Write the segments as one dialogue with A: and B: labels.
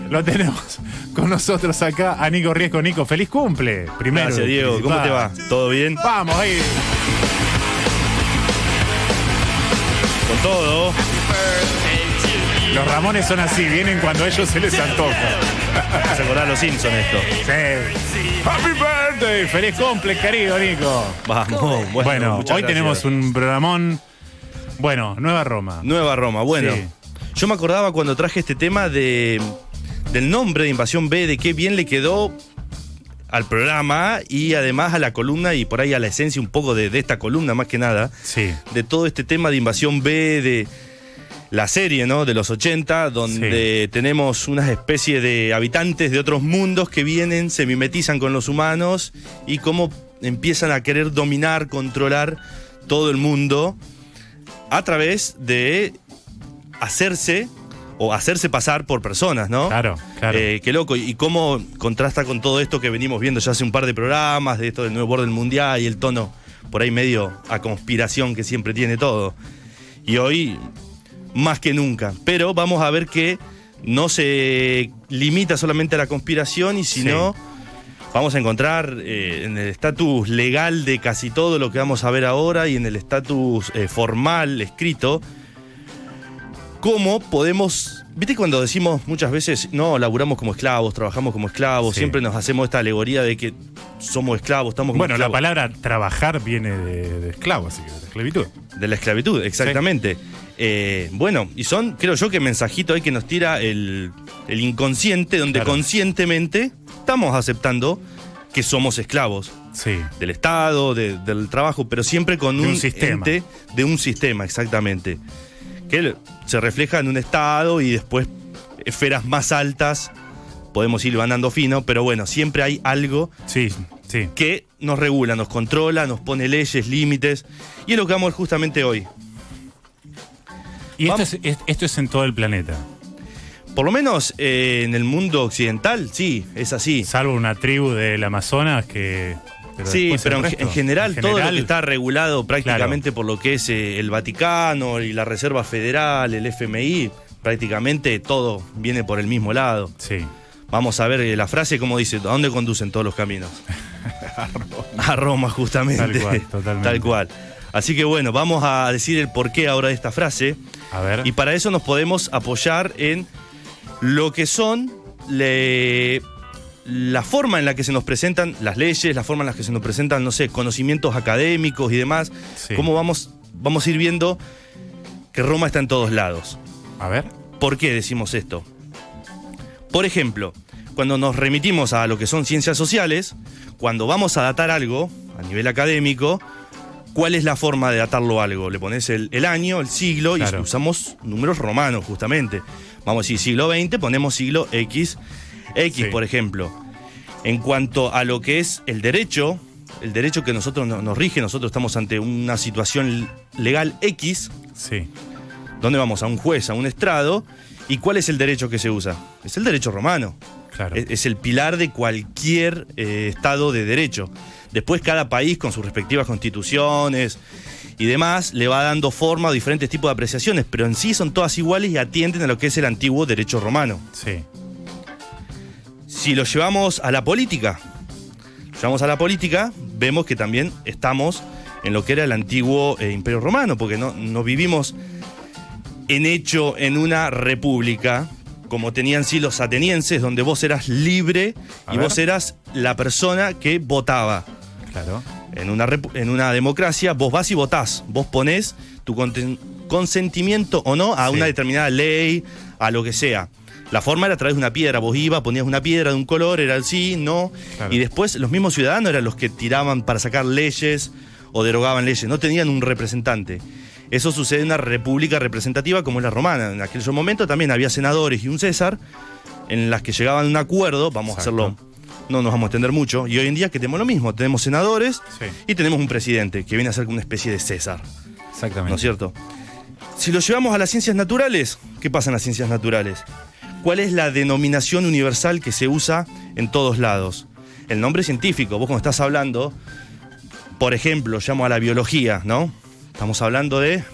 A: Lo tenemos con nosotros acá a Nico Riesco. Nico, feliz cumple. Primero.
B: Gracias, Diego. ¿Cómo te va? ¿Todo bien?
A: Vamos ahí.
B: Con todo.
A: Los Ramones son así, vienen cuando a ellos se les antoja.
B: Vas a acordar a los Simpsons esto.
A: Sí. Happy birthday. Feliz cumple, querido Nico.
B: Vamos.
A: Bueno,
B: muchas
A: hoy
B: gracias.
A: tenemos un programón. Bueno, Nueva Roma.
B: Nueva Roma. Bueno,
A: Sí.
B: yo me acordaba cuando traje este tema del nombre de Invasión B, de qué bien le quedó al programa y además a la columna y por ahí a la esencia un poco de esta columna más que nada.
A: Sí.
B: De todo este tema de Invasión B, de la serie, ¿no? De los 80, donde tenemos una especie de habitantes de otros mundos que vienen, se mimetizan con los humanos y cómo empiezan a querer dominar, controlar todo el mundo a través de hacerse pasar por personas, ¿no?
A: Claro, claro.
B: Qué loco. Y cómo contrasta con todo esto que venimos viendo ya hace un par de programas, de esto del nuevo orden mundial y el tono por ahí medio a conspiración que siempre tiene todo. Y hoy, más que nunca. Pero vamos a ver que no se limita solamente a la conspiración y sino vamos a encontrar en el estatus legal de casi todo lo que vamos a ver ahora y en el estatus formal, escrito, cómo podemos... ¿Viste cuando decimos muchas veces, no, laburamos como esclavos, trabajamos como esclavos, siempre nos hacemos esta alegoría de que somos esclavos, estamos como
A: Bueno,
B: esclavos?
A: la palabra trabajar viene de esclavo, así que de esclavitud.
B: De la esclavitud, exactamente. Bueno, y son, creo yo, que mensajito ahí que nos tira el inconsciente, donde conscientemente estamos aceptando que somos esclavos.
A: Sí.
B: Del Estado, del trabajo, pero siempre con
A: De un
B: un
A: sistema.
B: ente de un sistema, exactamente. Que se refleja en un Estado y después esferas más altas, podemos ir ganando fino, pero bueno, siempre hay algo
A: Sí, sí.
B: que nos regula, nos controla, nos pone leyes, límites, y es lo que vamos a ver justamente hoy.
A: Y esto es en todo el planeta.
B: Por lo menos en el mundo occidental, sí, es así.
A: Salvo una tribu del Amazonas que...
B: Sí,
A: después
B: pero
A: el resto,
B: en general todo lo
A: general,
B: que está regulado prácticamente por lo que es el Vaticano y la Reserva Federal, el FMI, prácticamente todo viene por el mismo lado.
A: Sí.
B: Vamos a ver la frase, como dice, ¿a dónde conducen todos los caminos? A Roma, justamente.
A: Tal cual, totalmente.
B: Tal cual. Así que bueno, vamos a decir el porqué ahora de esta frase.
A: A ver.
B: Y para eso nos podemos apoyar en lo que son la forma en la que se nos presentan las leyes, la forma en la que se nos presentan, no sé, conocimientos académicos y demás.
A: Sí.
B: Cómo vamos a ir viendo que Roma está en todos lados.
A: A ver.
B: ¿Por qué decimos esto? Por ejemplo, cuando nos remitimos a lo que son ciencias sociales, cuando vamos a datar algo a nivel académico, ¿cuál es la forma de datarlo a algo? Le pones el año, el siglo,
A: Claro.
B: y usamos números romanos, justamente. Vamos a decir siglo XX, ponemos siglo X, por ejemplo. En cuanto a lo que es el derecho que nosotros nos rige, nosotros estamos ante una situación legal X,
A: Sí.
B: donde vamos a un juez, a un estrado, ¿y cuál es el derecho que se usa? Es el derecho romano.
A: Claro.
B: Es el pilar de cualquier estado de derecho. Después cada país con sus respectivas constituciones y demás le va dando forma a diferentes tipos de apreciaciones, pero en sí son todas iguales y atienden a lo que es el antiguo derecho romano.
A: Sí.
B: Si lo llevamos a la política, vemos que también estamos en lo que era el antiguo Imperio Romano, porque no vivimos en una república como tenían sí los atenienses, donde vos eras libre y vos eras la persona que votaba.
A: Claro.
B: En una democracia vos vas y votás, vos ponés tu consentimiento o no a una determinada ley, a lo que sea. La forma era a través de una piedra, vos ibas, ponías una piedra de un color, era el sí, no,
A: Claro.
B: y después los mismos ciudadanos eran los que tiraban para sacar leyes o derogaban leyes, no tenían un representante. Eso sucede en una república representativa como es la romana. En aquel momento también había senadores y un César en las que llegaban a un acuerdo, vamos a hacerlo, no nos vamos a extender mucho, y hoy en día que tenemos lo mismo, tenemos senadores y tenemos un presidente que viene a ser como una especie de César.
A: Exactamente.
B: ¿No es cierto? Si lo llevamos a las ciencias naturales, ¿qué pasa en las ciencias naturales? ¿Cuál es la denominación universal que se usa en todos lados? El nombre científico. Vos cuando estás hablando, por ejemplo, llamo a la biología, ¿no? Estamos hablando de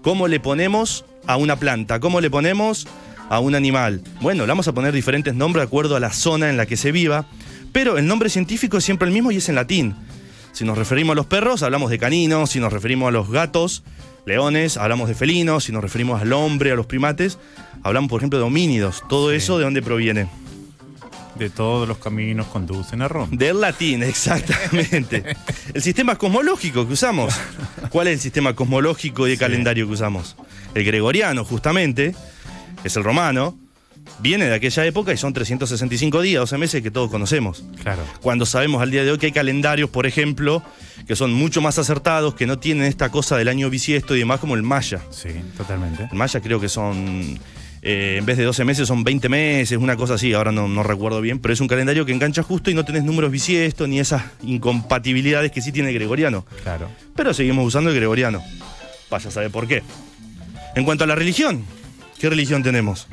B: cómo le ponemos a una planta, cómo le ponemos a un animal? Bueno, le vamos a poner diferentes nombres de acuerdo a la zona en la que se viva, pero el nombre científico es siempre el mismo y es en latín. Si nos referimos a los perros, hablamos de caninos. Si nos referimos a los gatos, leones, hablamos de felinos. Si nos referimos al hombre, a los primates, hablamos, por ejemplo, de homínidos. Todo eso, ¿de dónde proviene?
A: De todos los caminos conducen a Roma.
B: Del latín, exactamente. El sistema cosmológico que usamos. ¿Cuál es el sistema cosmológico y de calendario que usamos? El gregoriano, justamente, es el romano. Viene de aquella época y son 365 días, 12 meses que todos conocemos.
A: Claro.
B: Cuando sabemos al día de hoy que hay calendarios, por ejemplo, que son mucho más acertados, que no tienen esta cosa del año bisiesto y demás como el maya.
A: Sí, totalmente.
B: El maya creo que son, en vez de 12 meses, son 20 meses, una cosa así, ahora no recuerdo bien, pero es un calendario que engancha justo y no tenés números bisiestos ni esas incompatibilidades que sí tiene el gregoriano.
A: Claro.
B: Pero seguimos usando el gregoriano. Vaya a saber por qué. En cuanto a la religión, ¿qué religión tenemos?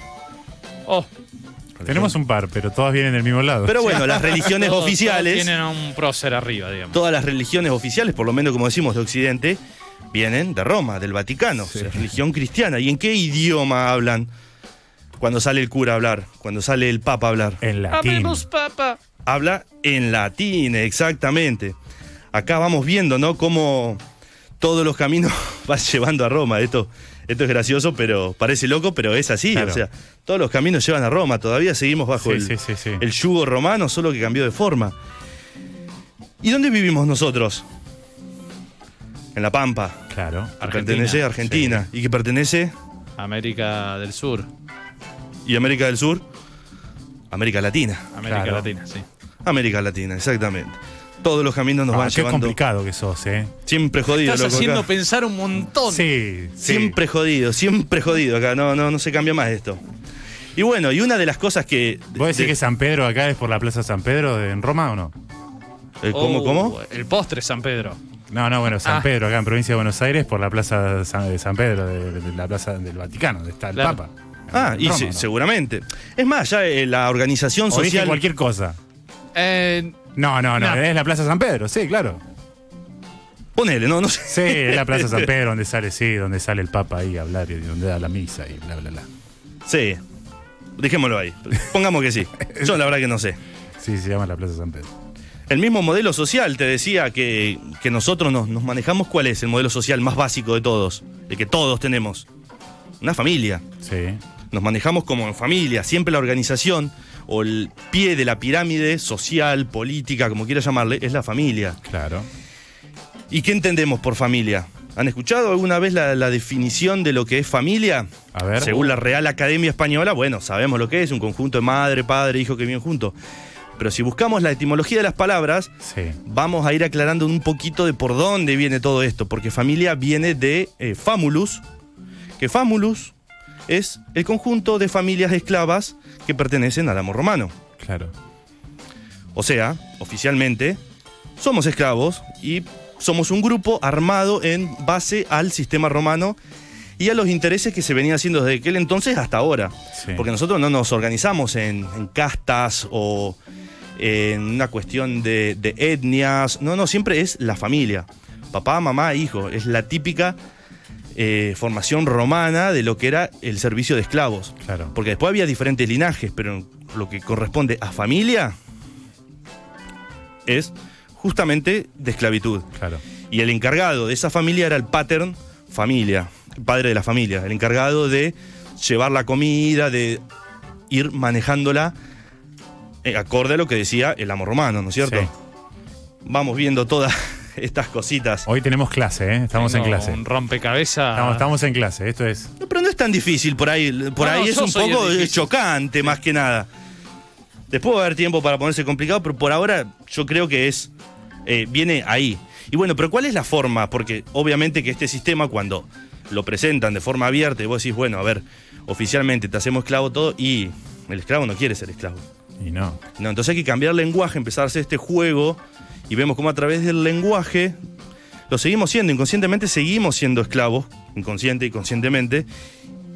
A: Tenemos un par, pero todas vienen del mismo lado.
B: Pero bueno, las religiones
C: Todos
B: oficiales,
C: tienen a un prócer arriba, digamos.
B: todas las religiones oficiales, por lo menos como decimos de Occidente, vienen de Roma, del Vaticano,
A: Sí.
B: o sea, religión cristiana. ¿Y en qué idioma hablan cuando sale el cura a hablar, cuando sale el papa a hablar?
A: En latín.
C: Habemos, papa.
B: Habla en latín, exactamente. Acá vamos viendo, ¿no?, cómo todos los caminos van llevando a Roma. Esto es gracioso, pero parece loco, pero es así.
A: Claro.
B: O sea, todos los caminos llevan a Roma. Todavía seguimos bajo
A: Sí.
B: el yugo romano, solo que cambió de forma. ¿Y dónde vivimos nosotros? En La Pampa.
A: Claro.
B: Que pertenece a Argentina. ¿Y que pertenece?
C: América del Sur.
B: ¿Y América del Sur? América Latina.
C: América
A: Claro.
C: Latina, sí.
B: América Latina, exactamente. Todos los caminos nos van
A: Qué
B: llevando.
A: complicado que sos, ¿eh?
B: Siempre jodido,
C: Estás
B: loco,
C: haciendo
B: acá.
C: pensar un montón.
A: Sí.
B: Siempre jodido acá. No se cambia más esto. Y bueno, y una de las cosas que.
A: ¿Vos decís que San Pedro acá es por la Plaza San Pedro en Roma o no?
B: ¿Cómo?
C: El postre San Pedro.
A: No, bueno, San
C: Ah.
A: Pedro acá en Provincia de Buenos Aires por la Plaza de San Pedro, de la Plaza del Vaticano, donde está el
C: Claro.
A: Papa.
B: Ah, y
A: Roma,
B: sí,
A: ¿no?
B: seguramente. Es más, ya la organización
A: O dije
B: social.
A: cualquier cosa.
C: Eh,
A: No,
C: No.
A: es la Plaza San Pedro, sí, claro.
B: Ponele, no sé.
A: Sí, es la Plaza San Pedro donde sale el Papa ahí a hablar y donde da la misa y bla, bla, bla.
B: Sí. Dejémoslo ahí. Pongamos que sí. Yo la verdad que no sé.
A: Sí, se llama la Plaza San Pedro.
B: El mismo modelo social, te decía que nosotros nos manejamos. ¿Cuál es el modelo social más básico de todos? El que todos tenemos. Una familia.
A: Sí.
B: Nos manejamos como en familia. Siempre la organización o el pie de la pirámide social, política, como quieras llamarle, es la familia.
A: Claro.
B: ¿Y qué entendemos por familia? ¿Han escuchado alguna vez la definición de lo que es familia?
A: A ver.
B: Según la Real Academia Española, bueno, sabemos lo que es, un conjunto de madre, padre, hijo que viven juntos. Pero si buscamos la etimología de las palabras,
A: Sí.
B: vamos a ir aclarando un poquito de por dónde viene todo esto, porque familia viene de famulus, que famulus es el conjunto de familias esclavas que pertenecen al amo romano.
A: Claro.
B: O sea, oficialmente, somos esclavos y somos un grupo armado en base al sistema romano y a los intereses que se venían haciendo desde aquel entonces hasta ahora.
A: Sí.
B: Porque nosotros no nos organizamos en castas o en una cuestión de etnias. No, siempre es la familia. Papá, mamá, hijo. Es la típica formación romana de lo que era el servicio de esclavos.
A: Claro.
B: Porque después había diferentes linajes, pero lo que corresponde a familia es justamente de esclavitud.
A: Claro.
B: Y el encargado de esa familia era el patern familia, el padre de la familia, el encargado de llevar la comida, de ir manejándola acorde a lo que decía el amo romano, ¿no es cierto?
A: Sí.
B: Vamos viendo todas estas cositas.
A: Hoy tenemos clase, ¿eh? Estamos
C: tengo
A: en clase.
C: Un rompecabezas.
A: Estamos en clase, esto es.
B: No, pero no es tan difícil por ahí. Por ahí es
C: yo
B: un
C: soy
B: poco
C: el difícil.
B: chocante, más que nada. Después va a haber tiempo para ponerse complicado, pero por ahora yo creo que es viene ahí. Y bueno, pero ¿cuál es la forma? Porque obviamente que este sistema, cuando lo presentan de forma abierta y vos decís, bueno, a ver, oficialmente te hacemos esclavo todo, y el esclavo no quiere ser esclavo.
A: Y no.
B: No, entonces hay que cambiar el lenguaje, empezar a hacer este juego, y vemos cómo a través del lenguaje lo seguimos siendo, inconscientemente seguimos siendo esclavos, inconsciente y conscientemente,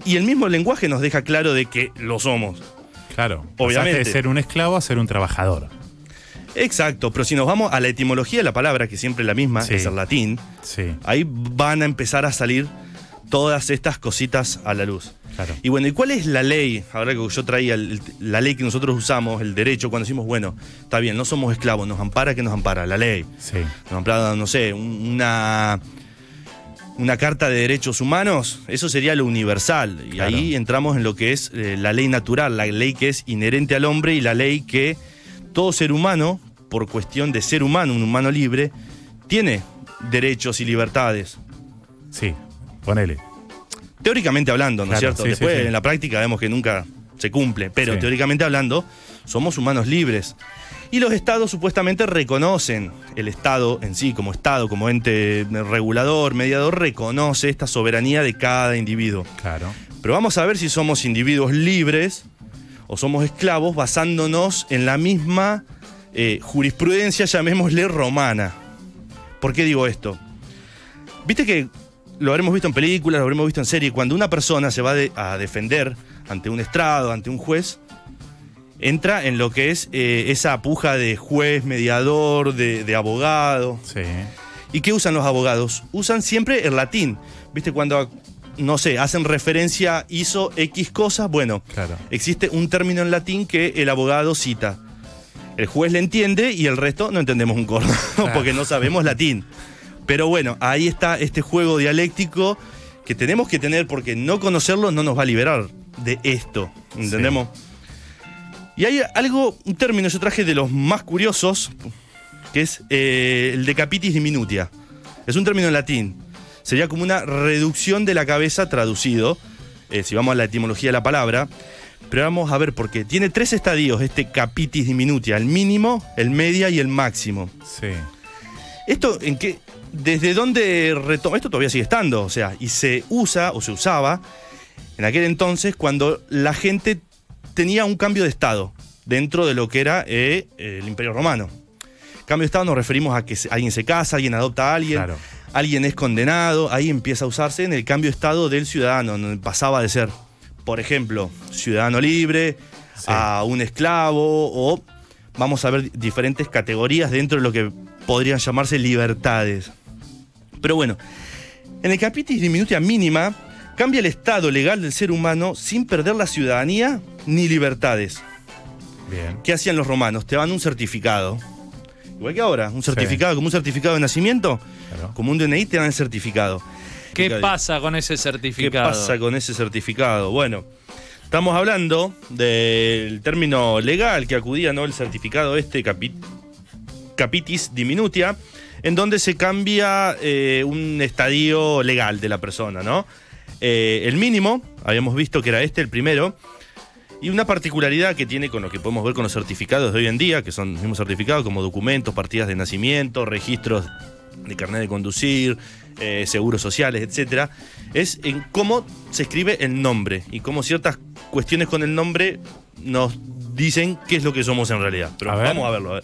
B: y el mismo lenguaje nos deja claro de que lo somos.
A: Claro.
B: Obviamente.
A: Pasaste de ser un esclavo a ser un trabajador.
B: Exacto, pero si nos vamos a la etimología de la palabra, que siempre es la misma,
A: Sí.
B: es el latín,
A: Sí.
B: ahí van a empezar a salir todas estas cositas a la luz.
A: Claro.
B: Y bueno, ¿y cuál es la ley? Ahora que yo traía la ley que nosotros usamos, el derecho, cuando decimos, bueno, está bien, no somos esclavos, nos ampara, ¿qué nos ampara? La ley.
A: Sí.
B: Nos ampara, no sé, una carta de derechos humanos, eso sería lo universal. Y
A: Claro.
B: ahí entramos en lo que es la ley natural, la ley que es inherente al hombre y la ley que todo ser humano, por cuestión de ser humano, un humano libre, tiene derechos y libertades.
A: Sí, ponele.
B: Teóricamente hablando, ¿no es
A: Claro,
B: cierto?
A: sí,
B: Después
A: sí, sí.
B: en la práctica vemos que nunca se cumple, pero
A: Sí.
B: teóricamente hablando, somos humanos libres. Y los estados supuestamente reconocen, el Estado en sí, como ente regulador, mediador, reconoce esta soberanía de cada individuo.
A: Claro.
B: Pero vamos a ver si somos individuos libres o somos esclavos basándonos en la misma jurisprudencia, llamémosle romana. ¿Por qué digo esto? Viste que lo habremos visto en películas, lo habremos visto en series, cuando una persona se va a defender ante un estrado, ante un juez, entra en lo que es esa puja de juez, mediador, de abogado.
A: Sí.
B: ¿Y qué usan los abogados? Usan siempre el latín. ¿Viste? Cuando, no sé, hacen referencia, hizo X cosas, bueno,
A: Claro.
B: existe un término en latín que el abogado cita. El juez le entiende y el resto no entendemos un corno, porque no sabemos latín. Pero bueno, ahí está este juego dialéctico que tenemos que tener, porque no conocerlo no nos va a liberar de esto, ¿entendemos? Y hay un término yo traje de los más curiosos, que es el de capitis diminutia. Es un término en latín. Sería como una reducción de la cabeza traducido, si vamos a la etimología de la palabra. Pero vamos a ver, porque tiene 3 estadios este capitis diminutia: el mínimo, el media y el máximo.
A: Sí.
B: ¿Esto en qué? ¿Desde dónde retoma? Esto todavía sigue estando, o sea, y se usa o se usaba en aquel entonces cuando la gente tenía un cambio de estado dentro de lo que era el Imperio Romano. Cambio de estado nos referimos a que alguien se casa, alguien adopta a alguien,
A: Claro.
B: alguien es condenado, ahí empieza a usarse en el cambio de estado del ciudadano, donde pasaba de ser, por ejemplo, ciudadano libre,
A: Sí.
B: a un esclavo, o vamos a ver diferentes categorías dentro de lo que podrían llamarse libertades. Pero bueno, en el capitis diminutia mínima cambia el estado legal del ser humano sin perder la ciudadanía ni libertades.
A: Bien.
B: ¿Qué hacían los romanos? Te dan un certificado. Igual que ahora, un certificado, como un certificado de nacimiento,
A: Claro.
B: como un DNI te dan el certificado.
C: ¿Qué pasa con ese
B: ¿Qué
C: certificado?
B: pasa con ese certificado? Bueno, estamos hablando del término legal que acudía, ¿no? El certificado capitis diminutia, en donde se cambia un estadio legal de la persona, ¿no? El mínimo, habíamos visto que era el primero, y una particularidad que tiene con lo que podemos ver con los certificados de hoy en día, que son los mismos certificados como documentos, partidas de nacimiento, registros de carnet de conducir, seguros sociales, etcétera, es en cómo se escribe el nombre y cómo ciertas cuestiones con el nombre nos dicen qué es lo que somos en realidad. Pero
A: A ver.
B: vamos a verlo. A ver.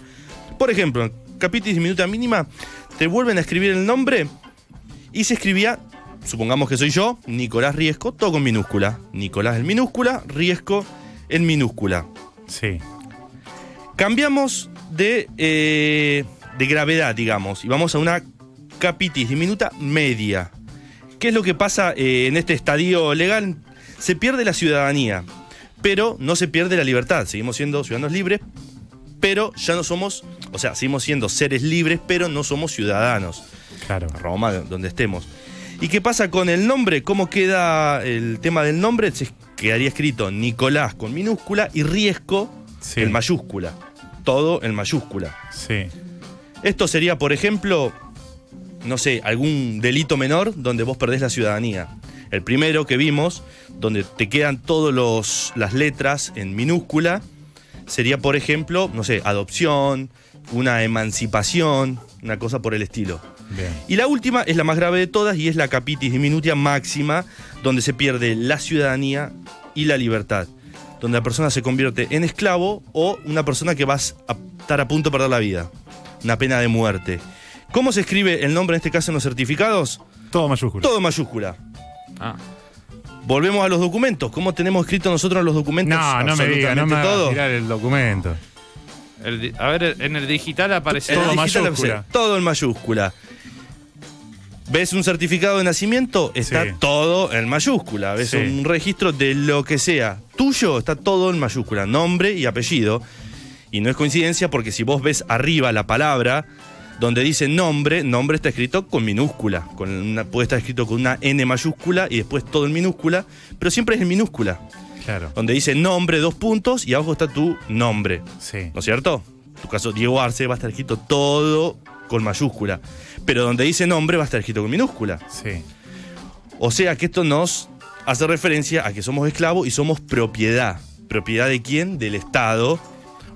B: Por ejemplo, en capitis diminuta mínima, te vuelven a escribir el nombre y se escribía, supongamos que soy yo, Nicolás Riesco, todo con minúscula. Nicolás en minúscula, Riesco en minúscula.
A: Sí.
B: Cambiamos de gravedad, digamos, y vamos a una capitis diminuta media. ¿Qué es lo que pasa en este estadio legal? Se pierde la ciudadanía, pero no se pierde la libertad. Seguimos siendo ciudadanos libres, pero ya no somos, o sea, seguimos siendo seres libres, pero no somos ciudadanos.
A: Claro.
B: Roma, donde estemos. ¿Y qué pasa con el nombre? ¿Cómo queda el tema del nombre? Se quedaría escrito Nicolás con minúscula y Riesco
A: Sí.
B: en mayúscula. Todo en mayúscula.
A: Sí.
B: Esto sería, por ejemplo, no sé, algún delito menor donde vos perdés la ciudadanía. El primero que vimos, donde te quedan todas las letras en minúscula, sería, por ejemplo, no sé, adopción, una emancipación, una cosa por el estilo.
A: Bien.
B: Y la última es la más grave de todas y es la capitis diminutia máxima, donde se pierde la ciudadanía y la libertad, donde la persona se convierte en esclavo o una persona que va a estar a punto de perder la vida, una pena de muerte. ¿Cómo se escribe el nombre en este caso en los certificados?
A: Todo mayúsculo.
B: Todo en mayúscula.
C: Ah.
B: Volvemos a los documentos. ¿Cómo tenemos escrito nosotros en los documentos?
A: No me diga, no me
B: Absolutamente
A: va a
B: todo.
A: tirar el documento.
C: A ver, en el digital aparece.
B: En el
A: Todo
B: digital
A: mayúscula.
B: aparece todo en mayúscula. ves un certificado de nacimiento, está
A: Sí.
B: todo en mayúscula. Ves
A: Sí.
B: un registro de lo que sea tuyo, está todo en mayúscula, nombre y apellido. Y no es coincidencia porque si vos ves arriba la palabra donde dice nombre está escrito con minúscula. Puede estar escrito con una N mayúscula y después todo en minúscula, pero siempre es en minúscula.
A: Claro.
B: Donde dice nombre, 2 puntos, y abajo está tu nombre.
A: Sí.
B: ¿No es cierto? En tu caso, Diego Arce, va a estar escrito todo con mayúscula. Pero donde dice nombre va a estar escrito con minúscula.
A: Sí.
B: O sea que esto nos hace referencia a que somos esclavos y somos propiedad. ¿Propiedad de quién? Del Estado.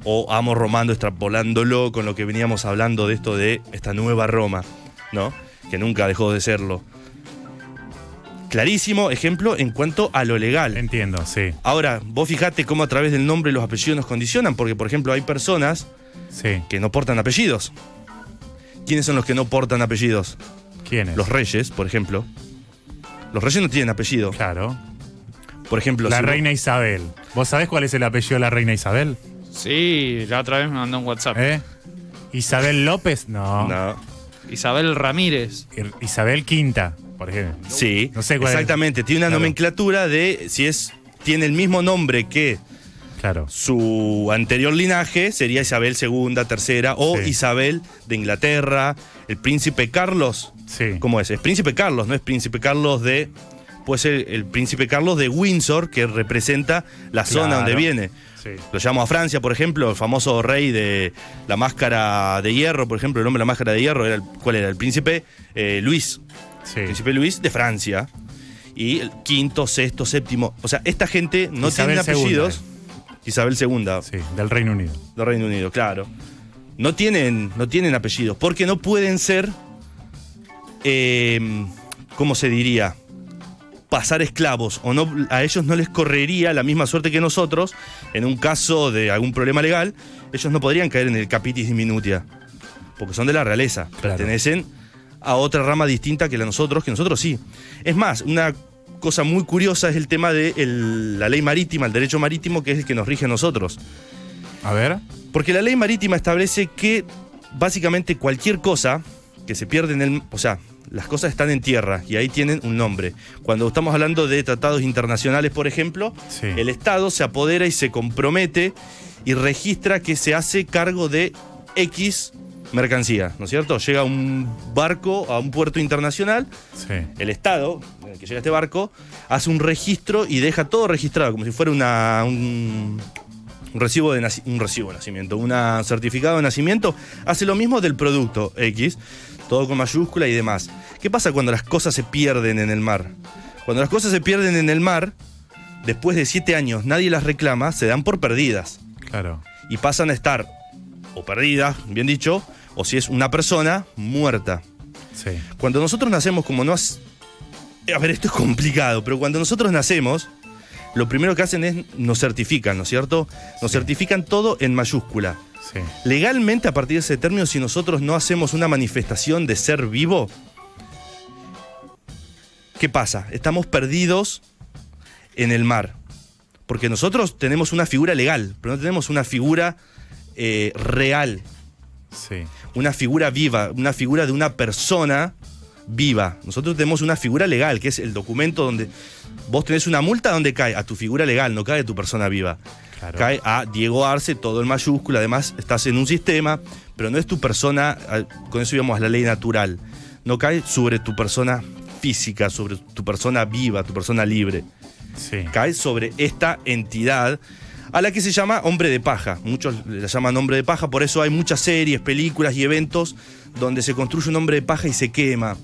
B: O amo Romando, extrapolándolo con lo que veníamos hablando de esto de esta nueva Roma, ¿no? Que nunca dejó de serlo. Clarísimo ejemplo en cuanto a lo legal.
A: Entiendo, sí.
B: Ahora, vos fijate cómo a través del nombre y los apellidos nos condicionan, porque por ejemplo hay personas
A: Sí.
B: que no portan apellidos. ¿Quiénes son los que no portan apellidos?
A: ¿Quién es?
B: Los reyes, por ejemplo. Los reyes no tienen apellido.
A: Claro.
B: Por ejemplo,
A: La
B: si vos-
A: reina Isabel. ¿Vos sabés cuál es el apellido de la reina Isabel?
C: Sí, la otra vez me mandó un WhatsApp.
A: ¿Isabel López? No.
B: No.
C: Isabel Ramírez.
A: Isabel Quinta, por ejemplo.
B: Sí,
A: No sé cuál es.
B: exactamente. Tiene una
A: Claro.
B: nomenclatura de tiene el mismo nombre que
A: Claro.
B: su anterior linaje, sería Isabel II, tercera, o
A: Sí.
B: Isabel de Inglaterra, el príncipe Carlos.
A: Sí.
B: ¿Cómo es? Es príncipe Carlos, no es príncipe Carlos de... Puede ser el príncipe Carlos de Windsor, que representa la zona
A: Claro.
B: donde viene.
A: Sí.
B: Lo llamo a Francia, por ejemplo, el famoso rey de la máscara de hierro, por ejemplo, el nombre de la máscara de hierro, ¿cuál era? El príncipe Luis.
A: Sí.
B: Príncipe Luis de Francia. Y el quinto, sexto, séptimo. O sea, esta gente no
A: Isabel
B: tiene apellidos. Isabel II,
A: Sí, del Reino Unido.
B: del Reino Unido, claro. No tienen apellidos, porque no pueden ser, ¿cómo se diría? Pasar esclavos, o no, a ellos no les correría la misma suerte que nosotros. En un caso de algún problema legal, ellos no podrían caer en el capitis diminutia, porque son de la realeza,
A: Claro.
B: pertenecen a otra rama distinta que nosotros sí. Es más, una cosa muy curiosa es el tema de la ley marítima, el derecho marítimo, que es el que nos rige a nosotros.
A: A ver.
B: Porque la ley marítima establece que básicamente cualquier cosa que se pierde en el... O sea, las cosas están en tierra y ahí tienen un nombre. Cuando estamos hablando de tratados internacionales, por ejemplo,
A: Sí.
B: el Estado se apodera y se compromete y registra que se hace cargo de X mercancía, ¿no es cierto? Llega un barco a un puerto internacional,
A: Sí.
B: el Estado, en el que llega este barco, hace un registro y deja todo registrado, como si fuera un recibo de nacimiento, un certificado de nacimiento. Hace lo mismo del producto X, todo con mayúscula y demás. ¿Qué pasa cuando las cosas se pierden en el mar? Cuando las cosas se pierden en el mar, después de 7 años nadie las reclama, se dan por perdidas
A: Claro.
B: y pasan a estar o perdidas, bien dicho, o si es una persona, muerta.
A: Sí.
B: Cuando nosotros nacemos, como no has... A ver, esto es complicado, pero cuando nosotros nacemos, lo primero que hacen es nos certifican, ¿no es cierto? Nos certifican todo en mayúscula.
A: Sí.
B: Legalmente, a partir de ese término, si nosotros no hacemos una manifestación de ser vivo, ¿qué pasa? Estamos perdidos en el mar. Porque nosotros tenemos una figura legal, pero no tenemos una figura real,
A: Sí.
B: una figura viva, una figura de una persona viva. Nosotros tenemos una figura legal, que es el documento donde vos tenés una multa, donde cae a tu figura legal, no cae a tu persona viva.
A: Claro.
B: Cae a Diego Arce, todo en mayúscula, además estás en un sistema, pero no es tu persona, con eso íbamos a la ley natural, no cae sobre tu persona física, sobre tu persona viva, tu persona libre.
A: Sí.
B: Cae sobre esta entidad a la que se llama hombre de paja. Muchos la llaman hombre de paja, por eso hay muchas series, películas y eventos donde se construye un hombre de paja y se quema.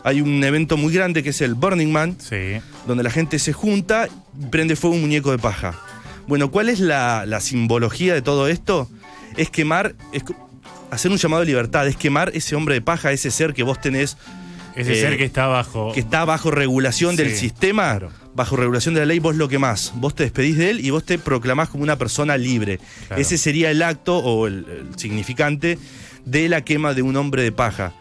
B: Hay un evento muy grande que es el Burning Man,
A: Sí.
B: donde la gente se junta y prende fuego un muñeco de paja. Bueno, ¿cuál es la simbología de todo esto? Es quemar, hacer un llamado de libertad, es quemar ese hombre de paja, ese ser que vos tenés,
A: Ese ser que está bajo.
B: que está bajo regulación del
A: Sí,
B: sistema,
A: claro.
B: bajo regulación de la ley, vos lo quemás. Vos te despedís de él y vos te proclamás como una persona libre.
A: Claro.
B: Ese sería el acto o el significante de la quema de un hombre de paja.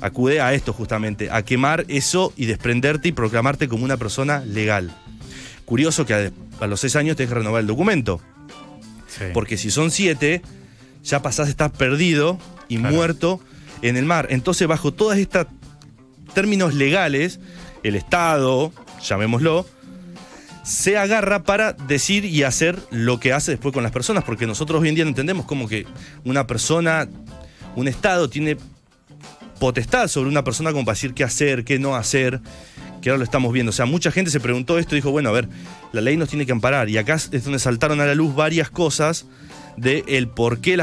B: Acude a esto justamente, a quemar eso y desprenderte y proclamarte como una persona legal. Curioso que a los 6 años tenés que renovar el documento.
A: Sí.
B: Porque si son 7, ya pasás a estar perdido y
A: Claro.
B: muerto en el mar. Entonces, bajo todas estas términos legales, el Estado, llamémoslo, se agarra para decir y hacer lo que hace después con las personas, porque nosotros hoy en día no entendemos como que una persona, un Estado tiene potestad sobre una persona como para decir qué hacer, qué no hacer, que ahora lo estamos viendo. O sea, mucha gente se preguntó esto y dijo, bueno, a ver, la ley nos tiene que amparar. Y acá es donde saltaron a la luz varias cosas de el por qué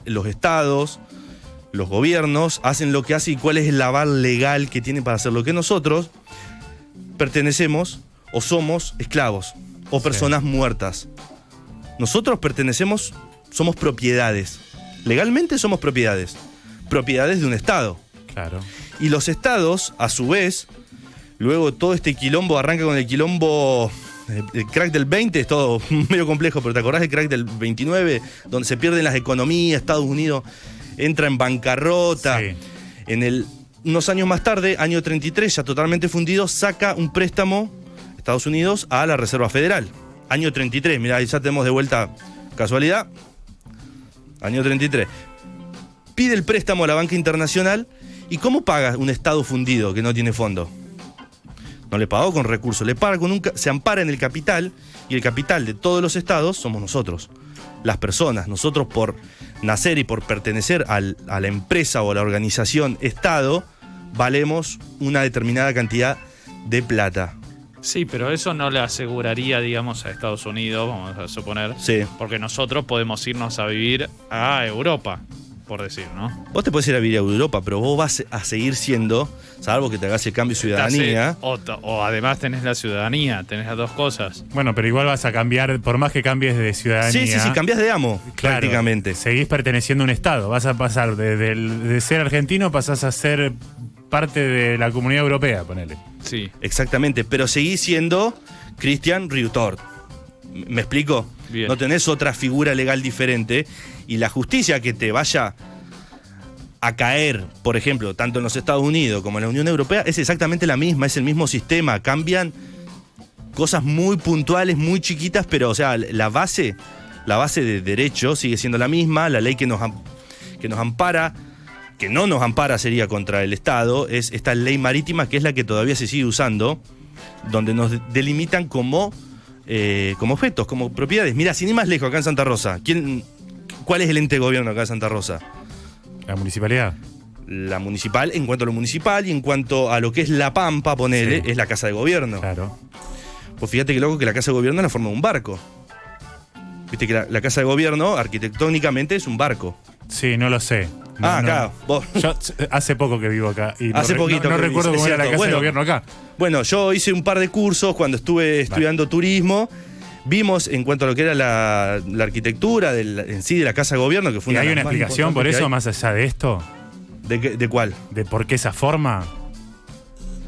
B: los estados, los gobiernos hacen lo que hacen y cuál es el aval legal que tienen para hacer lo que nosotros pertenecemos o somos esclavos o personas muertas. Nosotros pertenecemos, somos propiedades. Legalmente somos propiedades de un estado.
A: Claro.
B: Y los estados, a su vez, luego todo este quilombo arranca con el quilombo, el crack del 20, es todo medio complejo, pero ¿te acordás del crack del 29? Donde se pierden las economías, Estados Unidos entra en bancarrota. Sí. Unos años más tarde, año 33, ya totalmente fundido, saca un préstamo Estados Unidos a la Reserva Federal. Año 33, mirá, ya tenemos de vuelta, casualidad, año 33. Pide el préstamo a la banca internacional. ¿Y cómo paga un Estado fundido que no tiene fondo? No le pagó con recursos, se ampara en el capital, y el capital de todos los estados somos nosotros, las personas. Nosotros, por nacer y por pertenecer a la empresa o a la organización Estado, valemos una determinada cantidad de plata.
C: Sí, pero eso no le aseguraría, digamos, a Estados Unidos, vamos a suponer,
B: sí,
C: porque nosotros podemos irnos a vivir a Europa, por decir, ¿no?
B: Vos te podés ir a vivir a Europa, pero vos vas a seguir siendo, salvo que te hagas el cambio de ciudadanía.
C: O además tenés la ciudadanía, tenés las dos cosas.
A: Bueno, pero igual vas a cambiar, por más que cambies de ciudadanía.
B: Sí, cambiás de amo, claro, prácticamente.
A: Seguís perteneciendo a un estado. Vas a pasar de ser argentino, pasás a ser parte de la Comunidad Europea, ponele.
C: Sí.
B: Exactamente, pero seguís siendo Christian Riutort. ¿Me explico?
C: Bien.
B: No tenés otra figura legal diferente, y la justicia que te vaya a caer, por ejemplo, tanto en los Estados Unidos como en la Unión Europea, es exactamente la misma, es el mismo sistema. Cambian cosas muy puntuales, muy chiquitas, pero o sea, la base de derecho sigue siendo la misma. La ley que nos ampara, que no nos ampara sería contra el Estado, es esta ley marítima, que es la que todavía se sigue usando, donde nos delimitan como objetos, como propiedades. Mira, sin ir más lejos, acá en Santa Rosa, ¿cuál es el ente de gobierno acá en Santa Rosa?
A: ¿La municipalidad?
B: La municipal, en cuanto a lo municipal, y en cuanto a lo que es La Pampa, ponele, sí, es la Casa de Gobierno.
A: Claro.
B: Pues fíjate que loco que la Casa de Gobierno es la forma de un barco. Viste que la Casa de Gobierno, arquitectónicamente, es un barco.
A: Sí, no lo sé.
B: Acá, vos.
A: Yo hace poco que vivo acá. Y
B: hace poquito.
A: No recuerdo cómo era la Casa de Gobierno acá.
B: Bueno, yo hice un par de cursos cuando estuve estudiando turismo. Vimos, en cuanto a lo que era la arquitectura en sí de la Casa de Gobierno, que fue
A: ¿Y hay una explicación por eso, más allá de esto?
B: ¿De cuál?
A: ¿De por qué esa forma?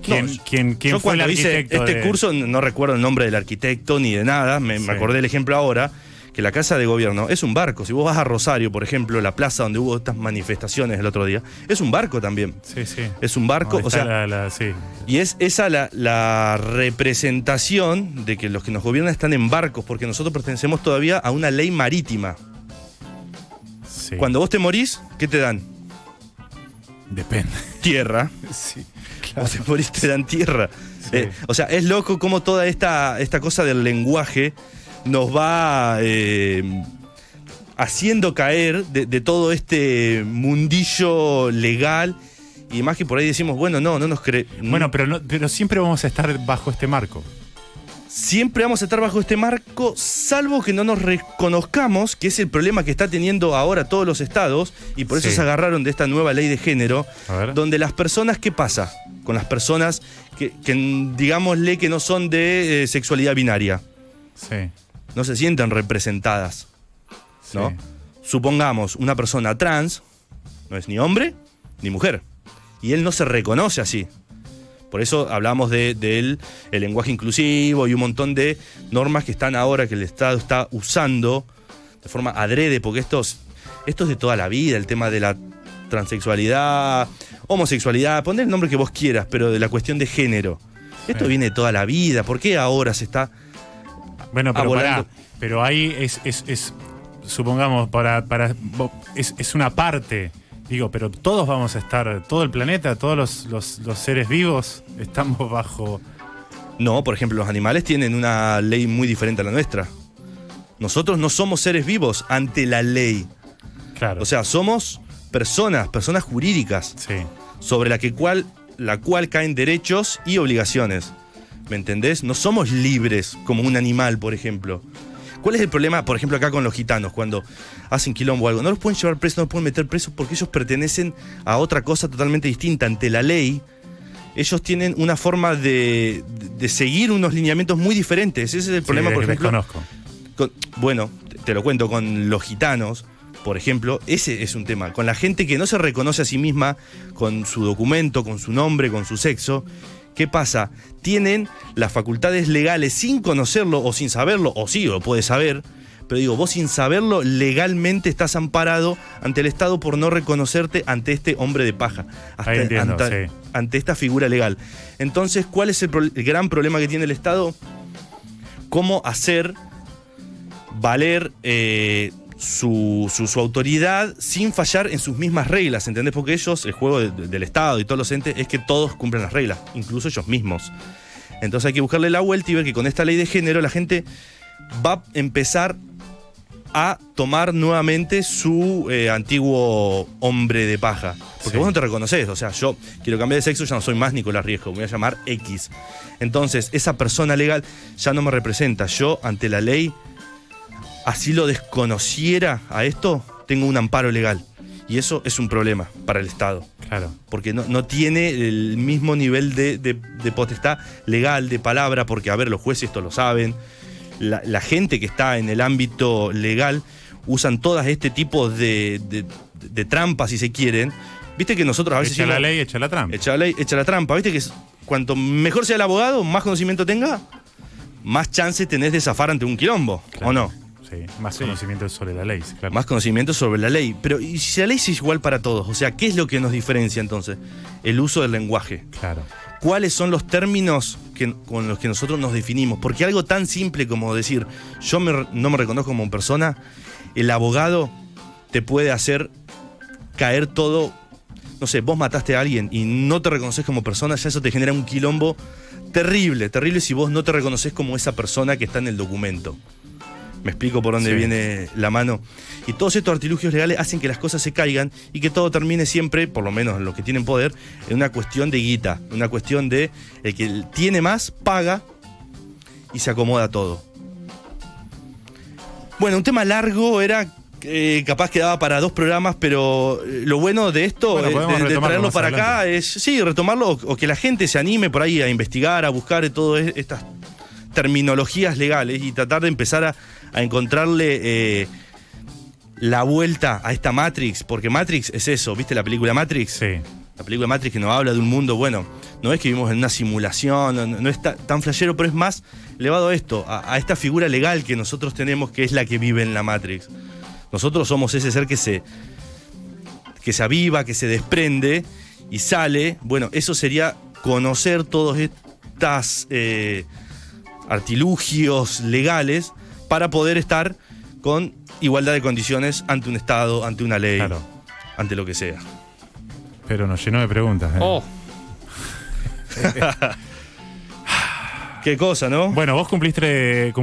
A: ¿Quién
B: yo
A: fue el
B: arquitecto? Cuando hice este curso no recuerdo el nombre del arquitecto ni de nada, me acordé del ejemplo ahora, que la Casa de Gobierno es un barco. Si vos vas a Rosario, por ejemplo, la plaza donde hubo estas manifestaciones el otro día, es un barco también.
A: Sí, sí.
B: Es un barco, o sea,
A: sí.
B: Y es esa la representación de que los que nos gobiernan están en barcos, porque nosotros pertenecemos todavía a una ley marítima.
A: Sí.
B: Cuando vos te morís, ¿qué te dan?
A: Depende.
B: Tierra.
A: Sí, claro.
B: Vos te morís, te dan tierra.
A: Sí.
B: O sea, es loco cómo toda esta cosa del lenguaje nos va haciendo caer de todo este mundillo legal, y más que por ahí decimos, bueno, no nos cree.
A: Bueno, pero siempre vamos a estar bajo este marco.
B: Siempre vamos a estar bajo este marco, salvo que no nos reconozcamos, que es el problema que está teniendo ahora todos los estados, y por eso se agarraron de esta nueva ley de género, donde las personas, ¿qué pasa con las personas que digámosle que no son de sexualidad binaria?
A: Sí.
B: No se sienten representadas, ¿no?
A: Sí.
B: Supongamos, una persona trans no es ni hombre ni mujer, y él no se reconoce así. Por eso hablamos del lenguaje inclusivo y un montón de normas que están ahora, que el Estado está usando de forma adrede, porque esto es de toda la vida, el tema de la transexualidad, homosexualidad, poner el nombre que vos quieras, pero de la cuestión de género. Esto viene de toda la vida. ¿Por qué ahora se está...
A: Bueno, pero ahí es supongamos, es una parte Digo, pero todos vamos a estar, todo el planeta, todos los seres vivos estamos bajo...
B: No, por ejemplo, los animales tienen una ley muy diferente a la nuestra. Nosotros no somos seres vivos ante la ley.
A: Claro.
B: O sea, somos personas jurídicas,
A: sí.
B: sobre la cual caen derechos y obligaciones. ¿Me entendés? No somos libres como un animal, por ejemplo. ¿Cuál es el problema, por ejemplo, acá con los gitanos, cuando hacen quilombo o algo? No los pueden llevar presos, no los pueden meter presos porque ellos pertenecen a otra cosa totalmente distinta. Ante la ley, ellos tienen una forma de seguir unos lineamientos muy diferentes. Ese es el problema, por ejemplo.
A: Desconozco.
B: Bueno, te lo cuento, con los gitanos, por ejemplo, ese es un tema. Con la gente que no se reconoce a sí misma, con su documento, con su nombre, con su sexo, ¿qué pasa? Tienen las facultades legales sin conocerlo o sin saberlo, o sí, lo puedes saber, pero digo, vos sin saberlo, legalmente estás amparado ante el Estado por no reconocerte ante este hombre de paja, ante esta figura legal. Entonces, ¿cuál es el gran problema que tiene el Estado? ¿Cómo hacer valer su autoridad sin fallar en sus mismas reglas? ¿Entendés? Porque ellos, el juego del Estado y todos los entes, es que todos cumplen las reglas, incluso ellos mismos. Entonces hay que buscarle la vuelta y ver que con esta ley de género la gente va a empezar a tomar nuevamente su antiguo hombre de paja. Porque vos no te reconoces, o sea, yo quiero cambiar de sexo, ya no soy más Nicolás Riesco, me voy a llamar X. Entonces, esa persona legal ya no me representa. Yo, ante la ley, así lo desconociera a esto, tengo un amparo legal. Y eso es un problema para el Estado.
A: Claro.
B: Porque no tiene el mismo nivel de potestad legal, de palabra, porque, a ver, los jueces esto lo saben. La gente que está en el ámbito legal usan todas este tipo de trampas, si se quieren. Viste que nosotros a veces...
A: Echa la ley, echa la trampa.
B: Echa la ley, echa la trampa. Viste que cuanto mejor sea el abogado, más conocimiento tenga, más chance tenés de zafar ante un quilombo, claro. ¿O no?
A: Sí, más conocimiento sobre la ley, claro.
B: Más conocimiento sobre la ley. Pero ¿y si la ley es igual para todos? O sea, ¿qué es lo que nos diferencia entonces? El uso del lenguaje.
A: Claro.
B: ¿Cuáles son los términos con los que nosotros nos definimos? Porque algo tan simple como decir, no me reconozco como persona, el abogado te puede hacer caer todo. No sé, vos mataste a alguien y no te reconoces como persona, ya eso te genera un quilombo terrible, terrible si vos no te reconoces como esa persona que está en el documento. Me explico por dónde viene la mano. Y todos estos artilugios legales hacen que las cosas se caigan y que todo termine siempre, por lo menos en los que tienen poder, en una cuestión de guita, una cuestión de el que tiene más, paga y se acomoda todo. Bueno, un tema largo era... capaz quedaba para 2 programas, pero lo bueno de esto, de traerlo para acá, es retomarlo o que la gente se anime por ahí a investigar, a buscar todas estas terminologías legales y tratar de empezar a encontrarle la vuelta a esta Matrix, porque Matrix es eso, ¿viste la película Matrix?
A: Sí.
B: La película Matrix que nos habla de un mundo, bueno, no es que vivimos en una simulación, no es tan flashero, pero es más elevado a esto, a esta figura legal que nosotros tenemos, que es la que vive en la Matrix. Nosotros somos ese ser que se aviva, que se desprende y sale. Bueno, eso sería conocer todos estos artilugios legales para poder estar con igualdad de condiciones ante un Estado, ante una ley, claro, ante lo que sea.
A: Pero nos llenó de preguntas.
C: Oh.
B: Qué cosa, ¿no?
A: Bueno, vos cumpliste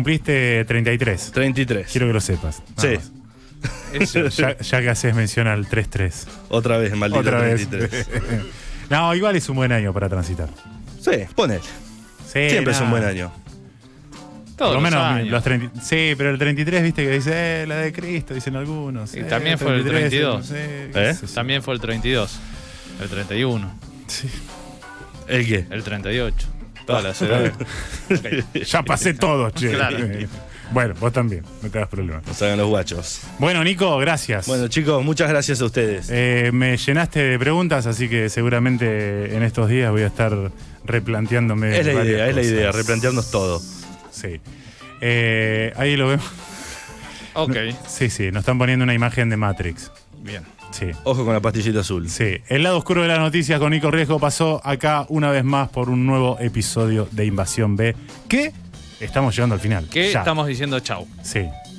A: 33.
B: 33.
A: Quiero que lo sepas.
B: Sí.
A: Más. Eso, ya que haces mención al 3-3.
B: Otra vez, maldito.
A: Otra
B: 33.
A: Vez. No, igual es un buen año para transitar.
B: Sí, ponele.
A: Sí,
B: siempre es un buen año.
C: Todos
A: por lo menos
C: años.
A: los 30. Sí, pero el 33, viste que dice la de Cristo, dicen algunos.
C: Y también fue el 32. También fue el 32. El 31.
A: Sí.
B: ¿El qué?
C: El 38. Todas las edades.
A: Ya pasé todo, che.
C: Claro.
A: Bueno, vos también, no te das problema.
B: No salgan los guachos.
A: Bueno, Nico, gracias.
B: Bueno, chicos, muchas gracias a ustedes.
A: Me llenaste de preguntas, así que seguramente en estos días voy a estar replanteándome.
B: Es la idea, replantearnos todo.
A: Sí. Ahí lo vemos.
C: Ok.
A: Sí, nos están poniendo una imagen de Matrix.
C: Bien.
A: Sí.
B: Ojo con la pastillita azul.
A: Sí. El lado oscuro de las noticias con Nico Riesgo pasó acá una vez más por un nuevo episodio de Invasión B. Que estamos llegando al final.
C: Que
A: ya.
C: estamos diciendo chau.
A: Sí.